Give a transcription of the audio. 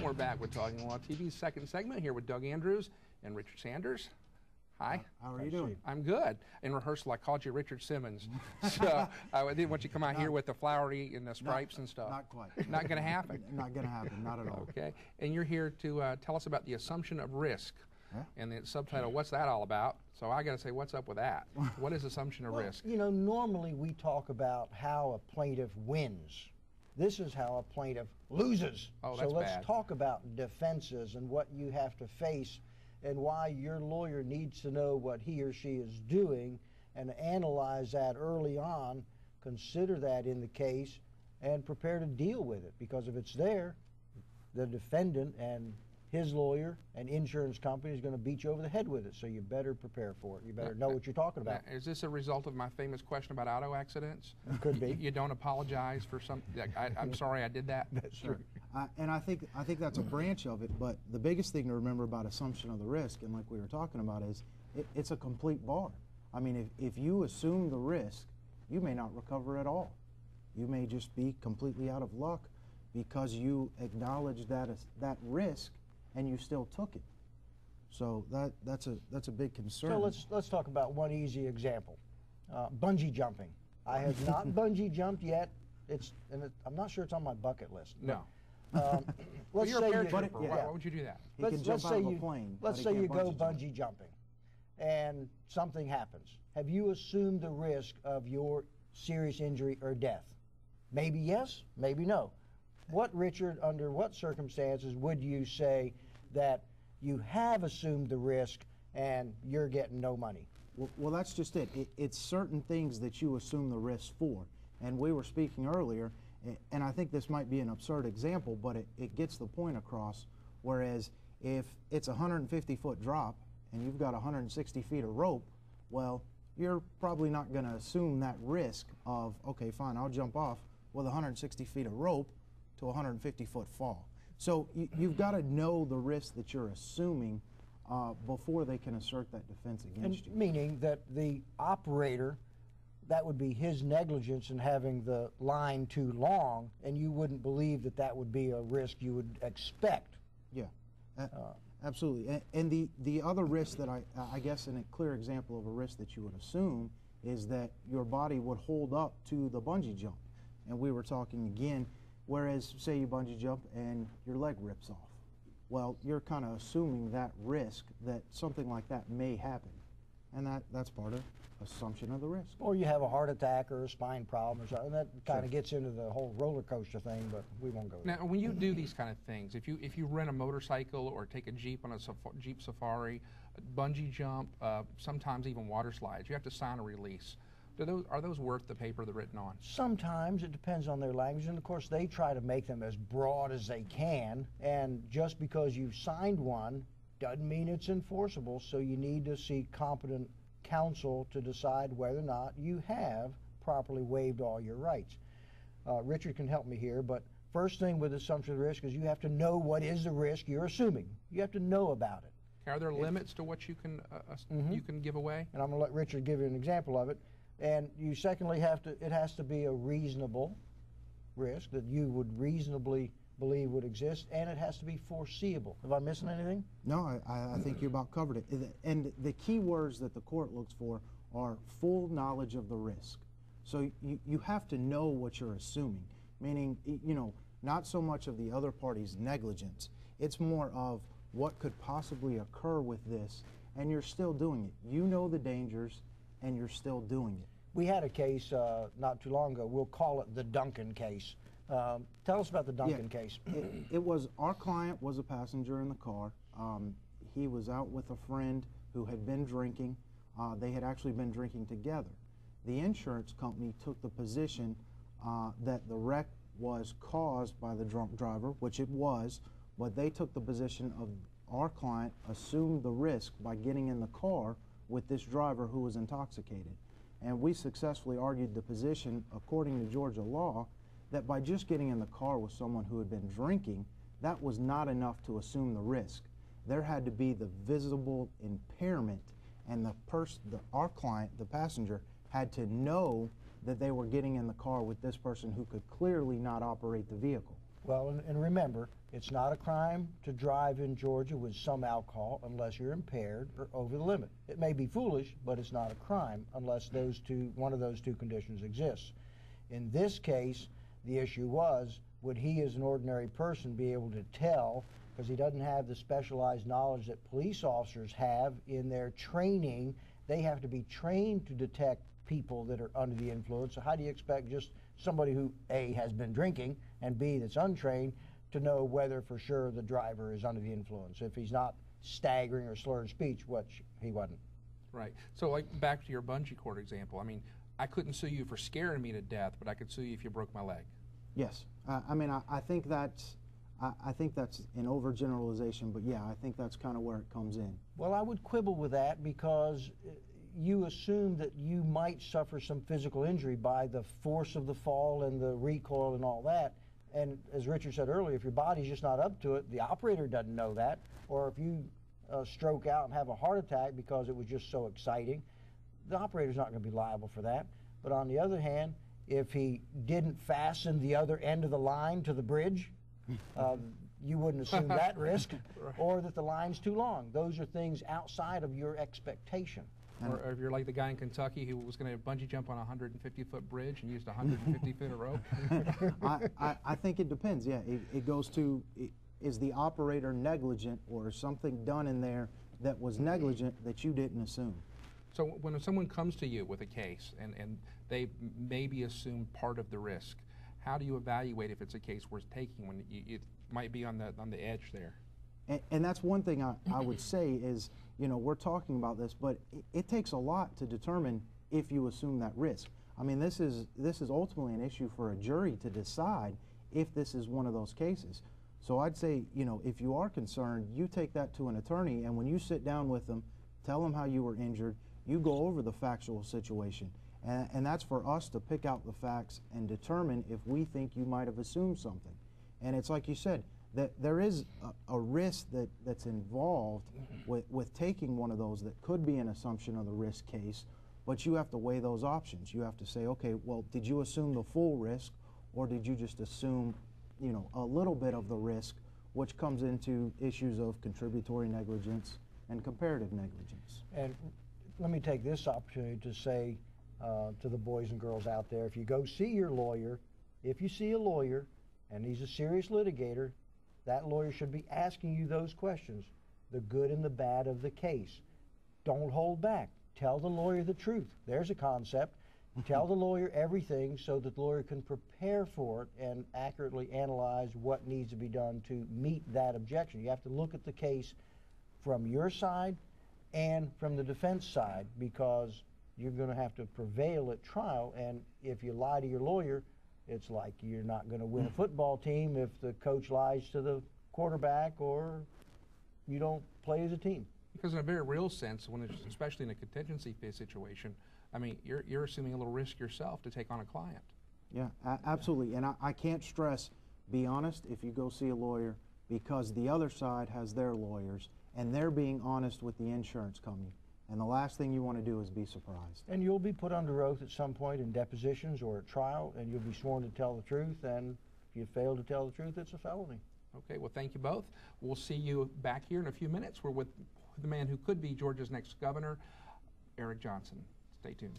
And we're back with Talking Law TV's second segment here with Doug Andrews and Richard Sanders. Hi. How are you doing? I'm good. In rehearsal, I called you Richard Simmons. So I didn't want you to come out here with the flowery and the stripes and stuff. Not quite. Not going to happen? Not going to happen, not at all. Okay. And you're here to tell us about the assumption of risk. Yeah. And the subtitle, what's that all about? So I got to say, what's up with that? What is assumption of risk? You know, normally we talk about how a plaintiff wins. This is how a plaintiff loses. Oh, that's so let's bad. talk about defenses and what you have to face and why your lawyer needs to know what he or she is doing and analyze that early on, consider that in the case, and prepare to deal with it. Because if it's there, the defendant and his lawyer and insurance company is going to beat you over the head with it. So you better prepare for it. You better know what you're talking about. Is this a result of my famous question about auto accidents? It could be. You don't apologize for some. I'm sorry I did that. That's true. And I think that's a branch of it, but the biggest thing to remember about assumption of the risk, and like we were talking about, is it's a complete bar. I mean, if you assume the risk, you may not recover at all. You may just be completely out of luck because you acknowledge that risk and you still took it. So that's a big concern. So let's talk about one easy example. Bungee jumping. I have not bungee jumped yet. I'm not sure it's on my bucket list. No. Let's you're say a paratrooper. Why would you do that? He can jump out of a plane. Let's say you go bungee jumping and something happens. Have you assumed the risk of your serious injury or death? Maybe yes, maybe no. Richard, under what circumstances would you say that you have assumed the risk and you're getting no money? Well, that's just it. It's certain things that you assume the risk for. And we were speaking earlier, and I think this might be an absurd example, but it gets the point across, whereas if it's a 150-foot drop and you've got 160 feet of rope, well, you're probably not going to assume that risk of, okay, fine, I'll jump off with 160 feet of rope to a 150-foot fall. So you've got to know the risk that you're assuming before they can assert that defense against you. Meaning that the operator, that would be his negligence in having the line too long, and you wouldn't believe that that would be a risk you would expect. Yeah, absolutely. And the other risk that I guess in a clear example of a risk that you would assume is that your body would hold up to the bungee jump. And we were talking again, whereas say you bungee jump and your leg rips off. Well, you're kind of assuming that risk that something like that may happen. And that's part of assumption of the risk. Or you have a heart attack or a spine problem or something. That kind of gets into the whole roller coaster thing, but we won't go there. Now, when you do these kind of things, if you rent a motorcycle or take a Jeep on a Jeep safari, bungee jump, sometimes even water slides, you have to sign a release. Are those worth the paper they're written on? Sometimes it depends on their language, and of course they try to make them as broad as they can, and just because you've signed one doesn't mean it's enforceable, so you need to seek competent counsel to decide whether or not you have properly waived all your rights. Richard can help me here, but first thing with assumption of risk is you have to know what is the risk you're assuming. You have to know about it. Are there limits to what you can give away? And I'm going to let Richard give you an example of it. And you secondly it has to be a reasonable risk that you would reasonably believe would exist, and it has to be foreseeable. Have I missing anything? No, I think you about covered it. And the key words that the court looks for are full knowledge of the risk. So you have to know what you're assuming, meaning, not so much of the other party's negligence. It's more of what could possibly occur with this, and you're still doing it. You know the dangers, and you're still doing it. We had a case not too long ago. We'll call it the Duncan case. Tell us about the Duncan case. It was, our client was a passenger in the car. He was out with a friend who had been drinking. They had actually been drinking together. The insurance company took the position that the wreck was caused by the drunk driver, which it was, but they took the position of our client assumed the risk by getting in the car with this driver who was intoxicated. And we successfully argued the position, according to Georgia law, that by just getting in the car with someone who had been drinking, that was not enough to assume the risk. There had to be the visible impairment, and our client, the passenger, had to know that they were getting in the car with this person who could clearly not operate the vehicle. Well, and remember, it's not a crime to drive in Georgia with some alcohol unless you're impaired or over the limit. It may be foolish, but it's not a crime unless one of those two conditions exists. In this case, the issue was, would he as an ordinary person be able to tell, because he doesn't have the specialized knowledge that police officers have in their training. They have to be trained to detect people that are under the influence. So how do you expect just somebody who A, has been drinking, and B, that's untrained, to know whether for sure the driver is under the influence if he's not staggering or slurred speech, which he wasn't. Right. So like back to your bungee cord example, I mean, I couldn't sue you for scaring me to death, but I could sue you if you broke my leg. Yes. I mean, I think that's an overgeneralization, but yeah, I think that's kind of where it comes in. Well, I would quibble with that because you assume that you might suffer some physical injury by the force of the fall and the recoil and all that. And as Richard said earlier, if your body's just not up to it, the operator doesn't know that. Or if you stroke out and have a heart attack because it was just so exciting, the operator's not going to be liable for that. But on the other hand, if he didn't fasten the other end of the line to the bridge, you wouldn't assume that risk, or that the line's too long. Those are things outside of your expectation. Or if you're like the guy in Kentucky who was going to bungee jump on a 150-foot bridge and used 150 feet of rope. I think it depends. Yeah, it goes to, is the operator negligent, or is something done in there that was negligent that you didn't assume? So when someone comes to you with a case and they maybe assume part of the risk, how do you evaluate if it's a case worth taking when it might be on the edge there? And that's one thing I would say is, you know, we're talking about this, but it takes a lot to determine if you assume that risk. I mean, this is ultimately an issue for a jury to decide if this is one of those cases. So I'd say, you know, if you are concerned, you take that to an attorney, and when you sit down with them, tell them how you were injured, you go over the factual situation. And that's for us to pick out the facts and determine if we think you might have assumed something. And it's like you said, that there is a risk that's involved with taking one of those that could be an assumption of the risk case, but you have to weigh those options. You have to say, okay, well, did you assume the full risk, or did you just assume, you know, a little bit of the risk, which comes into issues of contributory negligence and comparative negligence. And let me take this opportunity to say to the boys and girls out there, if you go see your lawyer, if you see a lawyer and he's a serious litigator, that lawyer should be asking you those questions, the good and the bad of the case. Don't hold back. Tell the lawyer the truth. There's a concept. Tell the lawyer everything so that the lawyer can prepare for it and accurately analyze what needs to be done to meet that objection. You have to look at the case from your side and from the defense side, because you're going to have to prevail at trial, and if you lie to your lawyer, it's like you're not going to win a football team if the coach lies to the quarterback or you don't play as a team. Because in a very real sense, when it's, especially in a contingency situation, I mean, you're assuming a little risk yourself to take on a client. Yeah, absolutely. And I can't stress, be honest if you go see a lawyer, because the other side has their lawyers and they're being honest with the insurance company. And the last thing you want to do is be surprised. And you'll be put under oath at some point in depositions or at trial, and you'll be sworn to tell the truth, and if you fail to tell the truth, it's a felony. Okay, well, thank you both. We'll see you back here in a few minutes. We're with the man who could be Georgia's next governor, Eric Johnson. Stay tuned.